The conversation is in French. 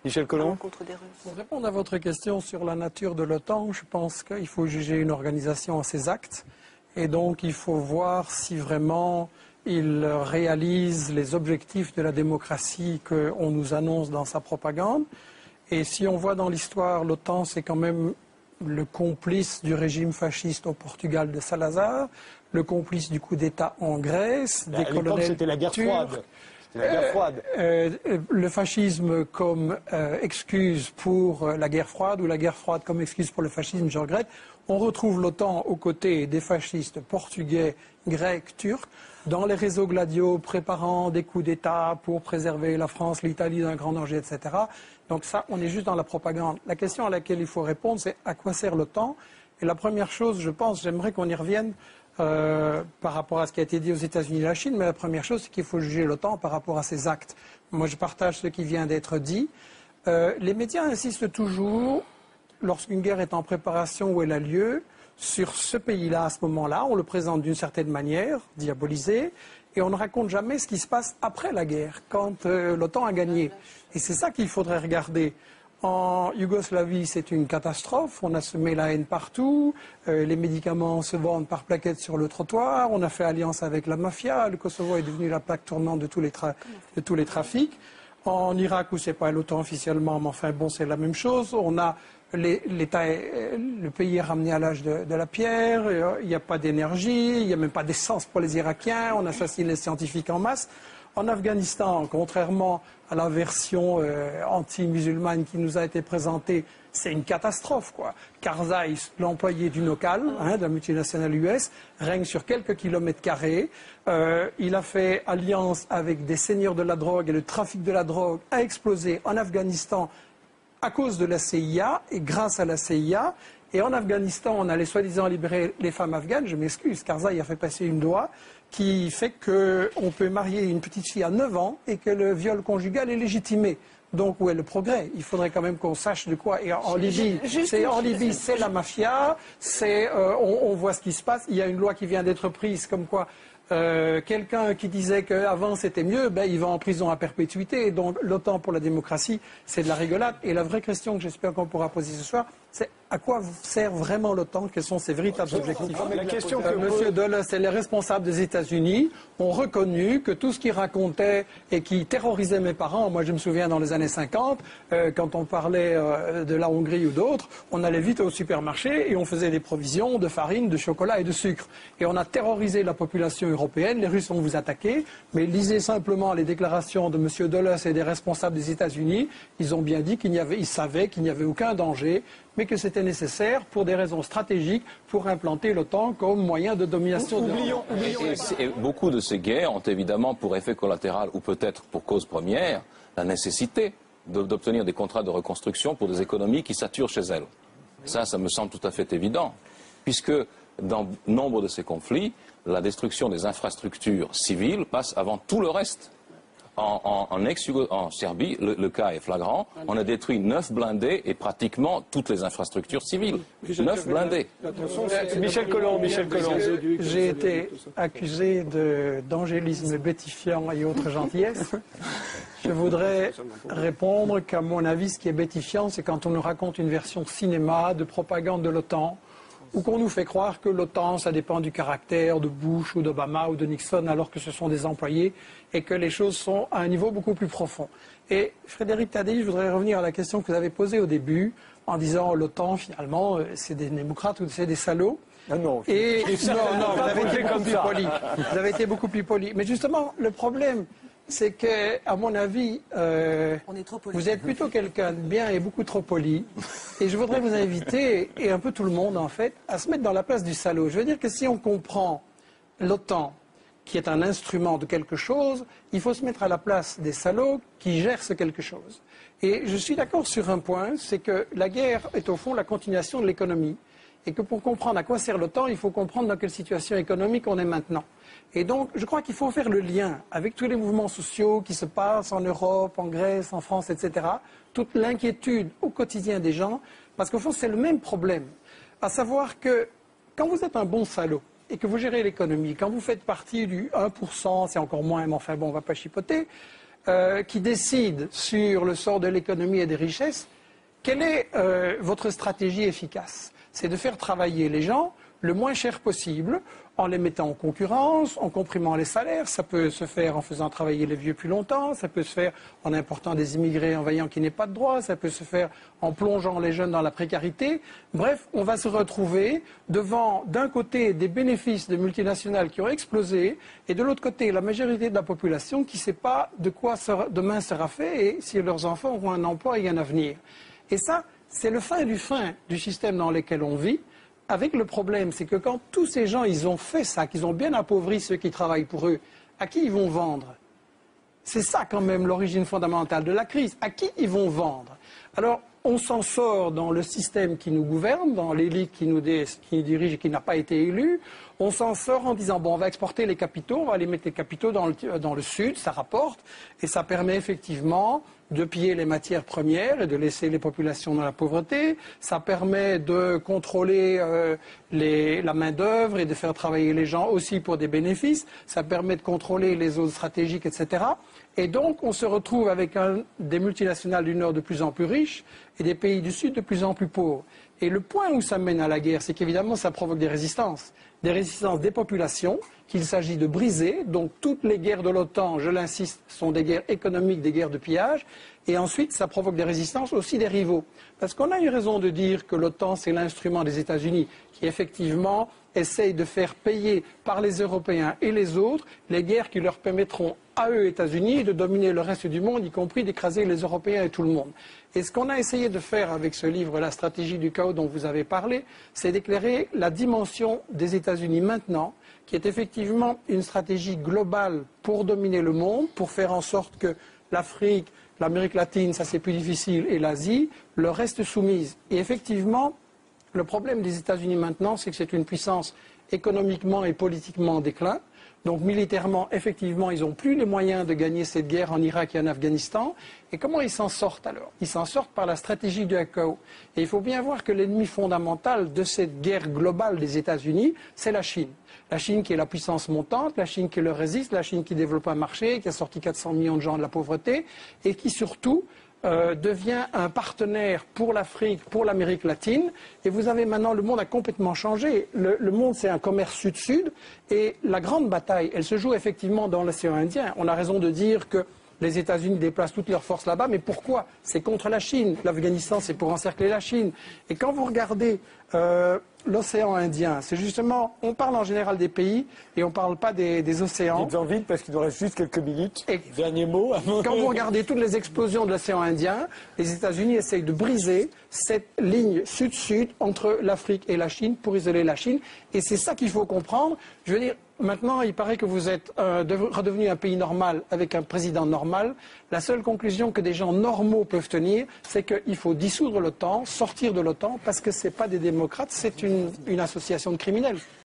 Michel Collomb. Pour répondre à votre question sur la nature de l'OTAN, je pense qu'il faut juger une organisation à ses actes. Et donc, il faut voir si vraiment il réalise les objectifs de la démocratie qu'on nous annonce dans sa propagande. Et si on voit dans l'histoire, l'OTAN, c'est quand même le complice du régime fasciste au Portugal de Salazar, le complice du coup d'État en Grèce, des colonels c'était la guerre froide. Le fascisme comme excuse pour la guerre froide ou la guerre froide comme excuse pour le fascisme, je regrette. On retrouve l'OTAN aux côtés des fascistes portugais, grecs, turcs, dans les réseaux gladiaux préparant des coups d'État pour préserver la France, l'Italie d'un grand danger, etc. Donc ça, on est juste dans la propagande. La question à laquelle il faut répondre, c'est à quoi sert l'OTAN? Et la première chose, je pense, j'aimerais qu'on y revienne par rapport à ce qui a été dit aux États-Unis et la Chine, mais la première chose, c'est qu'il faut juger l'OTAN par rapport à ses actes. Moi, je partage ce qui vient d'être dit. Les médias insistent toujours, lorsqu'une guerre est en préparation ou elle a lieu, sur ce pays-là à ce moment-là. On le présente d'une certaine manière, diabolisé, et on ne raconte jamais ce qui se passe après la guerre, quand l'OTAN a gagné. Et c'est ça qu'il faudrait regarder. En Yougoslavie, c'est une catastrophe. On a semé la haine partout. Les médicaments se vendent par plaquettes sur le trottoir. On a fait alliance avec la mafia. Le Kosovo est devenu la plaque tournante de tous les trafics. En Irak, où c'est pas l'OTAN officiellement, mais enfin bon, c'est la même chose. On a le pays est ramené à l'âge de la pierre. Il n'y a pas d'énergie. Il n'y a même pas d'essence pour les Irakiens. On assassine les scientifiques en masse. En Afghanistan, contrairement à la version anti-musulmane qui nous a été présentée, c'est une catastrophe, quoi. Karzai, l'employé du Nocal, de la multinationale US, règne sur quelques kilomètres carrés. Il a fait alliance avec des seigneurs de la drogue et le trafic de la drogue a explosé en Afghanistan à cause de la CIA et grâce à la CIA. Et en Afghanistan, on allait soi-disant libérer les femmes afghanes. Je m'excuse, Karzai a fait passer une loi qui fait qu'on peut marier une petite fille à 9 ans et que le viol conjugal est légitimé. Donc, où est le progrès? Il faudrait quand même qu'on sache de quoi. Et en Libye, c'est la mafia, on voit ce qui se passe. Il y a une loi qui vient d'être prise comme quoi quelqu'un qui disait qu'avant c'était mieux, il va en prison à perpétuité. Donc, l'OTAN pour la démocratie, c'est de la rigolade. Et la vraie question que j'espère qu'on pourra poser ce soir, c'est à quoi sert vraiment l'OTAN? Quels sont ses véritables objectifs? La question Monsieur Dulles et les responsables des États-Unis ont reconnu que tout ce qu'ils racontaient et qui terrorisait mes parents, moi je me souviens dans les années 50, quand on parlait de la Hongrie ou d'autres, on allait vite au supermarché et on faisait des provisions de farine, de chocolat et de sucre. Et on a terrorisé la population européenne, les Russes vont vous attaquer, mais lisez simplement les déclarations de monsieur Dulles et des responsables des États-Unis, ils ont bien dit ils savaient qu'il n'y avait aucun danger, mais que c'était nécessaire pour des raisons stratégiques pour implanter l'OTAN comme moyen de domination. Et beaucoup de ces guerres ont évidemment pour effet collatéral, ou peut-être pour cause première, la nécessité d'obtenir des contrats de reconstruction pour des économies qui saturent chez elles. Ça me semble tout à fait évident, puisque dans nombre de ces conflits, la destruction des infrastructures civiles passe avant tout le reste. En Serbie, le cas est flagrant. On a détruit 9 blindés et pratiquement toutes les infrastructures civiles. 9 blindés. Michel Collomb. J'ai été accusé d'angélisme bétifiant et autres gentillesses. Je voudrais répondre qu'à mon avis, ce qui est bétifiant, c'est quand on nous raconte une version cinéma de propagande de l'OTAN, ou qu'on nous fait croire que l'OTAN, ça dépend du caractère de Bush ou d'Obama ou de Nixon, alors que ce sont des employés, et que les choses sont à un niveau beaucoup plus profond. Et Frédéric Tadei, je voudrais revenir à la question que vous avez posée au début, en disant l'OTAN, finalement, c'est des démocrates ou c'est des salauds. Ah non, vous avez été beaucoup plus poli. Vous avez été beaucoup plus poli. Mais justement, le problème, c'est que, à mon avis, vous êtes plutôt quelqu'un de bien et beaucoup trop poli. Et je voudrais vous inviter, et un peu tout le monde en fait, à se mettre dans la place du salaud. Je veux dire que si on comprend l'OTAN, qui est un instrument de quelque chose, il faut se mettre à la place des salauds qui gèrent ce quelque chose. Et je suis d'accord sur un point, c'est que la guerre est au fond la continuation de l'économie. Et que pour comprendre à quoi sert l'OTAN, il faut comprendre dans quelle situation économique on est maintenant. Et donc, je crois qu'il faut faire le lien avec tous les mouvements sociaux qui se passent en Europe, en Grèce, en France, etc. Toute l'inquiétude au quotidien des gens, parce qu'au fond, c'est le même problème. À savoir que quand vous êtes un bon salaud et que vous gérez l'économie, quand vous faites partie du 1%, c'est encore moins, mais enfin bon, on ne va pas chipoter, qui décide sur le sort de l'économie et des richesses, quelle est votre stratégie efficace? C'est de faire travailler les gens le moins cher possible, en les mettant en concurrence, en comprimant les salaires. Ça peut se faire en faisant travailler les vieux plus longtemps, ça peut se faire en important des immigrés en veillant qu'ils n'aient pas de droits, ça peut se faire en plongeant les jeunes dans la précarité. Bref, on va se retrouver devant, d'un côté, des bénéfices de multinationales qui ont explosé, et de l'autre côté, la majorité de la population qui ne sait pas de quoi demain sera fait et si leurs enfants auront un emploi et un avenir. Et ça, c'est le fin du système dans lequel on vit. Avec le problème, c'est que quand tous ces gens, ils ont fait ça, qu'ils ont bien appauvri ceux qui travaillent pour eux, à qui ils vont vendre? C'est ça quand même l'origine fondamentale de la crise. À qui ils vont vendre? Alors, on s'en sort dans le système qui nous gouverne, dans l'élite qui nous dirige et qui n'a pas été élue. On s'en sort en disant, bon, on va exporter les capitaux, on va aller mettre les capitaux dans le sud, ça rapporte, et ça permet effectivement de piller les matières premières et de laisser les populations dans la pauvreté. Ça permet de contrôler la main-d'œuvre et de faire travailler les gens aussi pour des bénéfices. Ça permet de contrôler les zones stratégiques, etc. Et donc, on se retrouve avec des multinationales du Nord de plus en plus riches et des pays du Sud de plus en plus pauvres. Et le point où ça mène à la guerre, c'est qu'évidemment, ça provoque des résistances des populations qu'il s'agit de briser. Donc toutes les guerres de l'OTAN, je l'insiste, sont des guerres économiques, des guerres de pillage. Et ensuite, ça provoque des résistances aussi des rivaux. Parce qu'on a eu raison de dire que l'OTAN, c'est l'instrument des États-Unis qui, effectivement, essaye de faire payer par les Européens et les autres les guerres qui leur permettront à eux, États-Unis, de dominer le reste du monde, y compris d'écraser les Européens et tout le monde. Et ce qu'on a essayé de faire avec ce livre, La stratégie du chaos dont vous avez parlé, c'est d'éclairer la dimension des États-Unis maintenant, qui est effectivement une stratégie globale pour dominer le monde, pour faire en sorte que l'Afrique, l'Amérique latine, ça c'est plus difficile, et l'Asie, leur restent soumises. Et effectivement, le problème des États-Unis maintenant, c'est que c'est une puissance économiquement et politiquement en déclin. Donc militairement, effectivement, ils n'ont plus les moyens de gagner cette guerre en Irak et en Afghanistan. Et comment ils s'en sortent alors? Ils s'en sortent par la stratégie du chaos. Et il faut bien voir que l'ennemi fondamental de cette guerre globale des États-Unis, c'est la Chine. La Chine qui est la puissance montante, la Chine qui leur résiste, la Chine qui développe un marché, qui a sorti 400 millions de gens de la pauvreté et qui surtout devient un partenaire pour l'Afrique, pour l'Amérique latine. Et vous avez maintenant, le monde a complètement changé. Le monde, c'est un commerce sud-sud. Et la grande bataille, elle se joue effectivement dans l'océan Indien. On a raison de dire que les États-Unis déplacent toutes leurs forces là-bas, mais pourquoi? C'est contre la Chine. L'Afghanistan, c'est pour encercler la Chine. Et quand vous regardez l'océan Indien, c'est justement, on parle en général des pays et on ne parle pas des océans. Dites-en vite parce qu'il nous reste juste quelques minutes. Et dernier mot. Quand vous regardez toutes les explosions de l'océan Indien, les États-Unis essayent de briser cette ligne sud-sud entre l'Afrique et la Chine pour isoler la Chine. Et c'est ça qu'il faut comprendre. Je veux dire, maintenant, il paraît que vous êtes redevenu un pays normal avec un président normal. La seule conclusion que des gens normaux peuvent tenir, c'est qu'il faut dissoudre l'OTAN, sortir de l'OTAN, parce que ce n'est pas des démocrates, c'est une association de criminels.